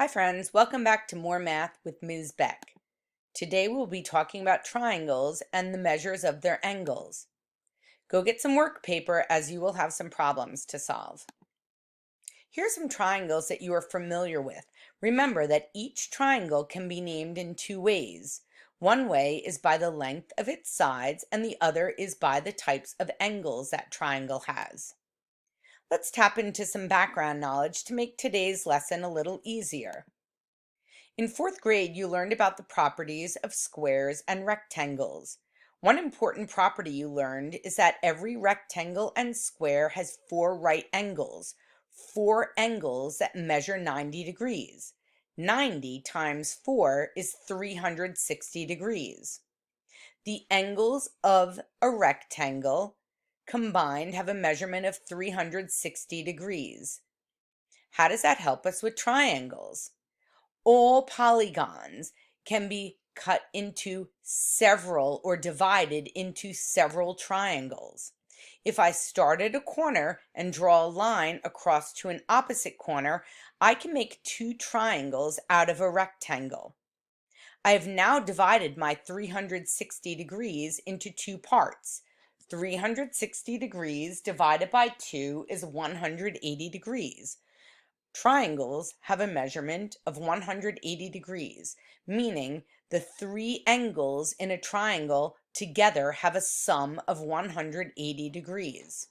Hi friends, welcome back to More Math with Ms. Beck. Today we'll be talking about triangles and the measures of their angles. Go get some work paper as you will have some problems to solve. Here are some triangles that you are familiar with. Remember that each triangle can be named in two ways. One way is by the length of its sides and the other is by the types of angles that triangle has. Let's tap into some background knowledge to make today's lesson a little easier. In fourth grade, you learned about the properties of squares and rectangles. One important property you learned is that every rectangle and square has four right angles that measure 90 degrees. 90 times 4 is 360 degrees. The angles of a rectangle combined have a measurement of 360 degrees. How does that help us with triangles? All polygons can be cut into several or divided into several triangles. If I start at a corner and draw a line across to an opposite corner, I can make two triangles out of a rectangle. I have now divided my 360 degrees into two parts. 360 degrees divided by 2 is 180 degrees. Triangles have a measurement of 180 degrees, meaning the three angles in a triangle together have a sum of 180 degrees.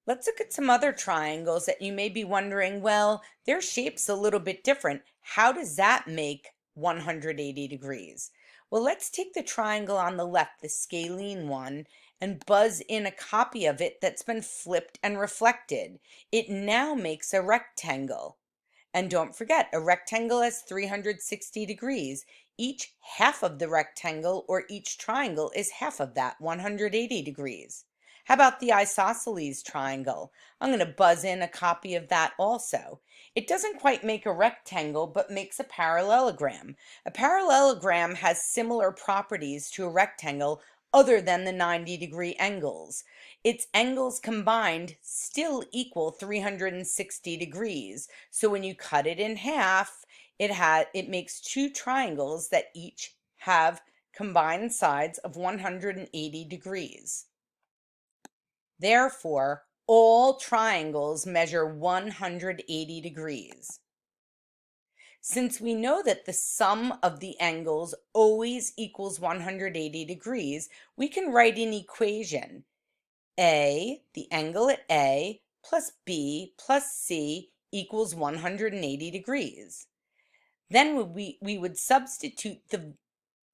Let's look at some other triangles that you may be wondering, well, their shape's a little bit different. How does that make 180 degrees? Well, let's take the triangle on the left, the scalene one, and buzz in a copy of it that's been flipped and reflected. It now makes a rectangle. And don't forget, a rectangle has 360 degrees. Each half of the rectangle or each triangle is half of that, 180 degrees. How about the isosceles triangle? I'm going to buzz in a copy of that also. It doesn't quite make a rectangle, but makes a parallelogram. A parallelogram has similar properties to a rectangle other than the 90-degree angles. Its angles combined still equal 360 degrees. So when you cut it in half, it makes two triangles that each have combined sides of 180 degrees. Therefore, all triangles measure 180 degrees. Since we know that the sum of the angles always equals 180 degrees, we can write an equation. A, the angle at A, plus B plus C equals 180 degrees. Then we would substitute the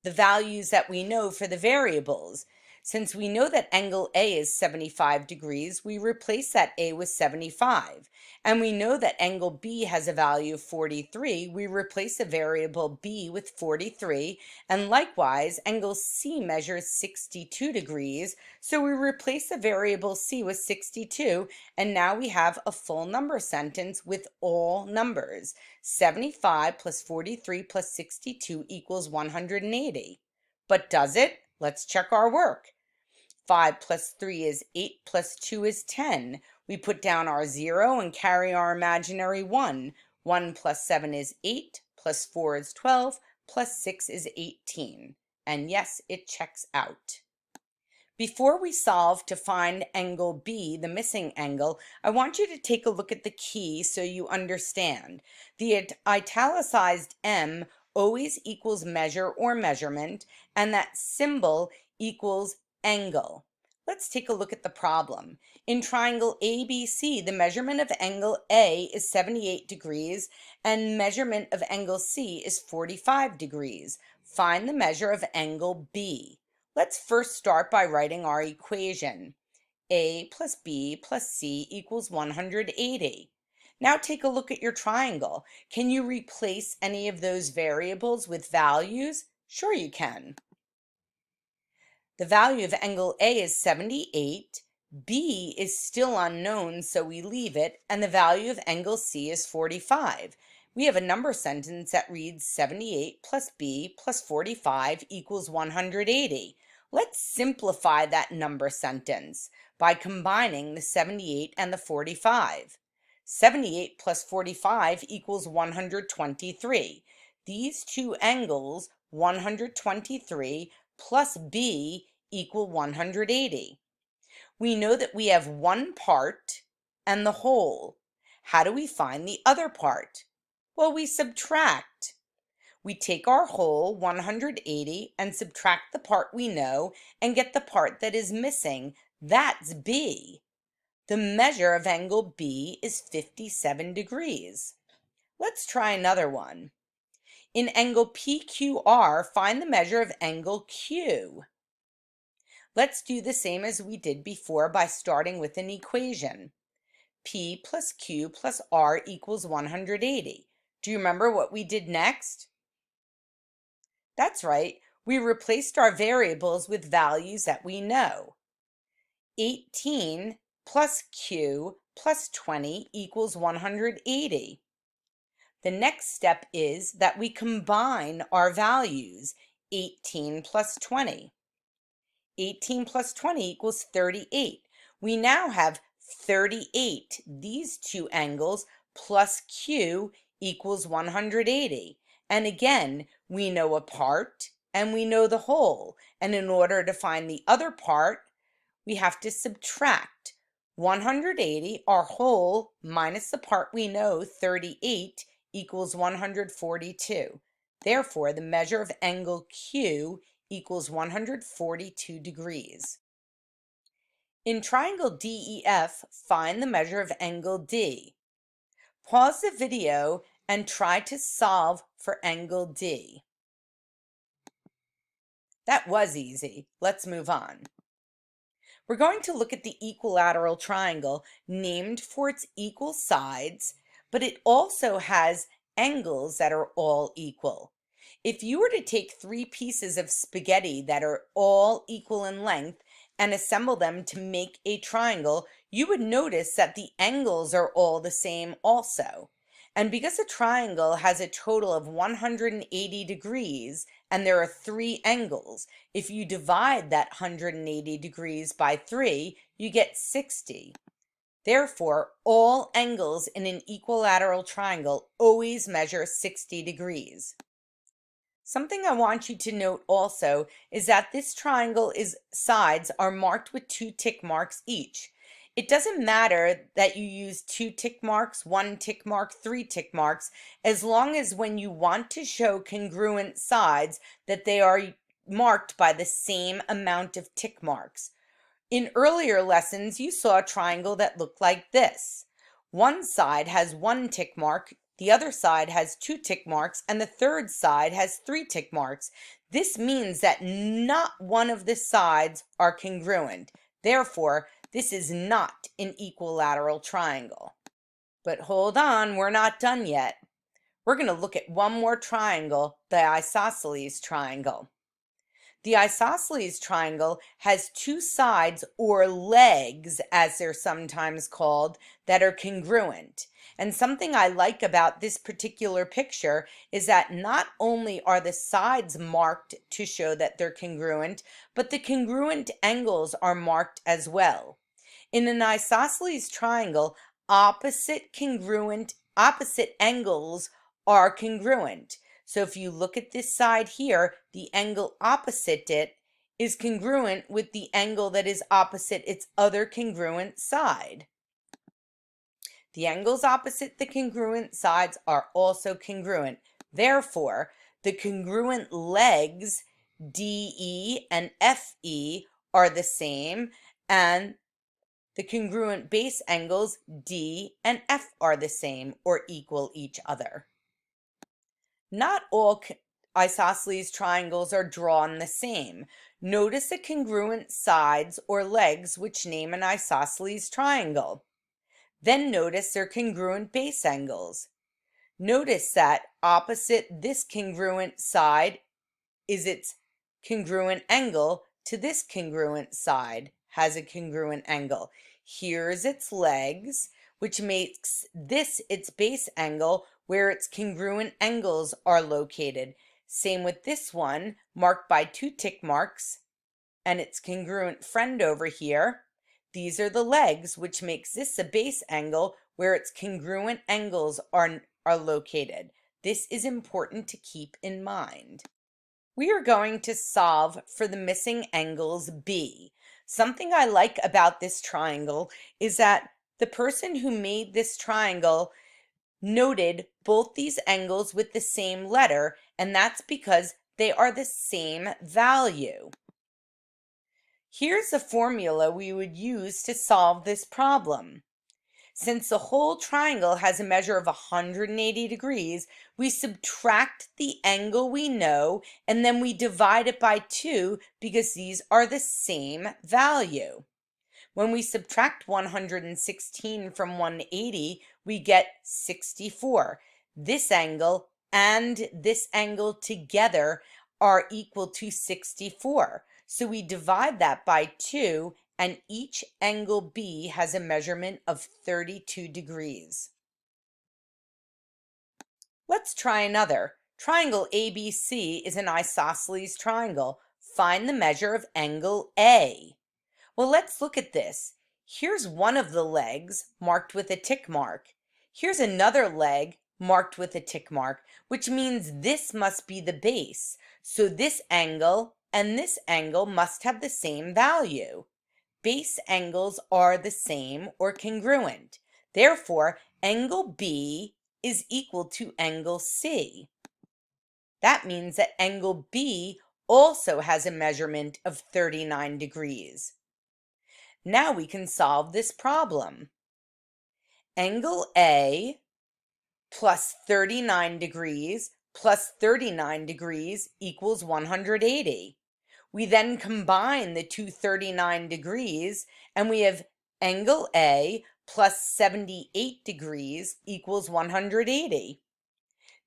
values that we know for the variables. Since we know that angle A is 75 degrees, we replace that A with 75. And we know that angle B has a value of 43. We replace the variable B with 43. And likewise, angle C measures 62 degrees. So we replace the variable C with 62. And now we have a full number sentence with all numbers. 75 plus 43 plus 62 equals 180. But does it? Let's check our work. 5 plus 3 is 8 plus 2 is 10. We put down our 0 and carry our imaginary 1. 1 plus 7 is 8, plus 4 is 12, plus 6 is 18. And yes, it checks out. Before we solve to find angle B, the missing angle, I want you to take a look at the key so you understand. The italicized M always equals measure or measurement, and that symbol equals angle. Let's take a look at the problem. In triangle ABC, the measurement of angle A is 78 degrees and measurement of angle C is 45 degrees. Find the measure of angle B. Let's first start by writing our equation. A plus B plus C equals 180. Now take a look at your triangle. Can you replace any of those variables with values? Sure you can. The value of angle A is 78. B is still unknown, so we leave it, and the value of angle C is 45. We have a number sentence that reads 78 plus B plus 45 equals 180. Let's simplify that number sentence by combining the 78 and the 45. 78 plus 45 equals 123. These two angles, 123 plus B, equal 180. We know that we have one part and the whole. How do we find the other part? Well, we subtract. We take our whole, 180, and subtract the part we know and get the part that is missing. That's B. The measure of angle B is 57 degrees. Let's try another one. In angle PQR, find the measure of angle Q. Let's do the same as we did before by starting with an equation. P plus Q plus R equals 180. Do you remember what we did next? That's right, we replaced our variables with values that we know. 18 plus Q plus 20 equals 180. The next step is that we combine our values, 18 plus 20. 18 plus 20 equals 38. We now have 38. These two angles plus Q equals 180. And again, we know a part and we know the whole. And in order to find the other part, we have to subtract 180, our whole, minus the part we know, 38, equals 142. Therefore, the measure of angle Q equals 142 degrees. In triangle DEF, find the measure of angle D. Pause the video and try to solve for angle D. That was easy. Let's move on. We're going to look at the equilateral triangle, named for its equal sides, but it also has angles that are all equal. If you were to take three pieces of spaghetti that are all equal in length and assemble them to make a triangle, you would notice that the angles are all the same also. And because a triangle has a total of 180 degrees and there are three angles, if you divide that 180 degrees by 3, you get 60. Therefore, all angles in an equilateral triangle always measure 60 degrees. Something I want you to note also is that this triangle's sides are marked with 2 tick marks each. It doesn't matter that you use 2 tick marks, 1 tick mark, 3 tick marks, as long as when you want to show congruent sides that they are marked by the same amount of tick marks. In earlier lessons, you saw a triangle that looked like this. One side has 1 tick mark, the other side has 2 tick marks, and the third side has 3 tick marks. This means that not one of the sides are congruent. Therefore, this is not an equilateral triangle. But hold on, we're not done yet. We're going to look at one more triangle, the isosceles triangle. The isosceles triangle has 2 sides, or legs as they're sometimes called, that are congruent. And something I like about this particular picture is that not only are the sides marked to show that they're congruent, but the congruent angles are marked as well. In an isosceles triangle, opposite angles are congruent. So if you look at this side here, the angle opposite it is congruent with the angle that is opposite its other congruent side. The angles opposite the congruent sides are also congruent. Therefore, the congruent legs DE and FE are the same, and the congruent base angles D and F are the same or equal each other. Not all isosceles triangles are drawn the same. Notice the congruent sides or legs which name an isosceles triangle. Then notice their congruent base angles. Notice that opposite this congruent side is its congruent angle to this congruent side has a congruent angle. Here's its legs, which makes this its base angle where its congruent angles are located. Same with this one, marked by 2 tick marks, and its congruent friend over here. These are the legs, which makes this a base angle where its congruent angles are located. This is important to keep in mind. We are going to solve for the missing angles B. Something I like about this triangle is that the person who made this triangle noted both these angles with the same letter, and that's because they are the same value. Here's a formula we would use to solve this problem. Since the whole triangle has a measure of 180 degrees, we subtract the angle we know and then we divide it by 2 because these are the same value. When we subtract 116 from 180, we get 64. This angle and this angle together are equal to 64. So we divide that by 2, and each angle B has a measurement of 32 degrees. Let's try another. Triangle ABC is an isosceles triangle. Find the measure of angle A. Well, let's look at this. Here's one of the legs marked with a tick mark. Here's another leg marked with a tick mark, which means this must be the base. So this angle and this angle must have the same value. Base angles are the same or congruent. Therefore, angle B is equal to angle C. That means that angle B also has a measurement of 39 degrees. Now we can solve this problem. Angle A plus 39 degrees plus 39 degrees equals 180. We then combine the two 39 degrees and we have angle A plus 78 degrees equals 180.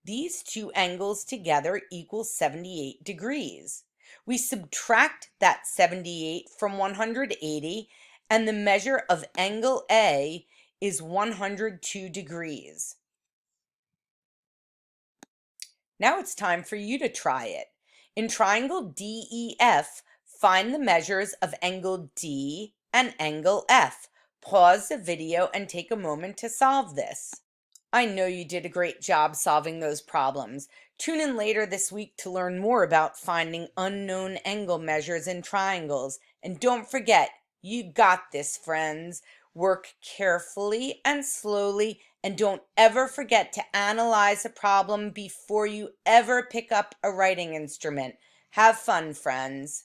These two angles together equal 78 degrees. We subtract that 78 from 180, and the measure of angle A is 102 degrees. Now it's time for you to try it. In triangle DEF, find the measures of angle D and angle F. Pause the video and take a moment to solve this. I know you did a great job solving those problems. Tune in later this week to learn more about finding unknown angle measures in triangles. And don't forget, you got this, friends. Work carefully and slowly, and don't ever forget to analyze a problem before you ever pick up a writing instrument. Have fun, friends.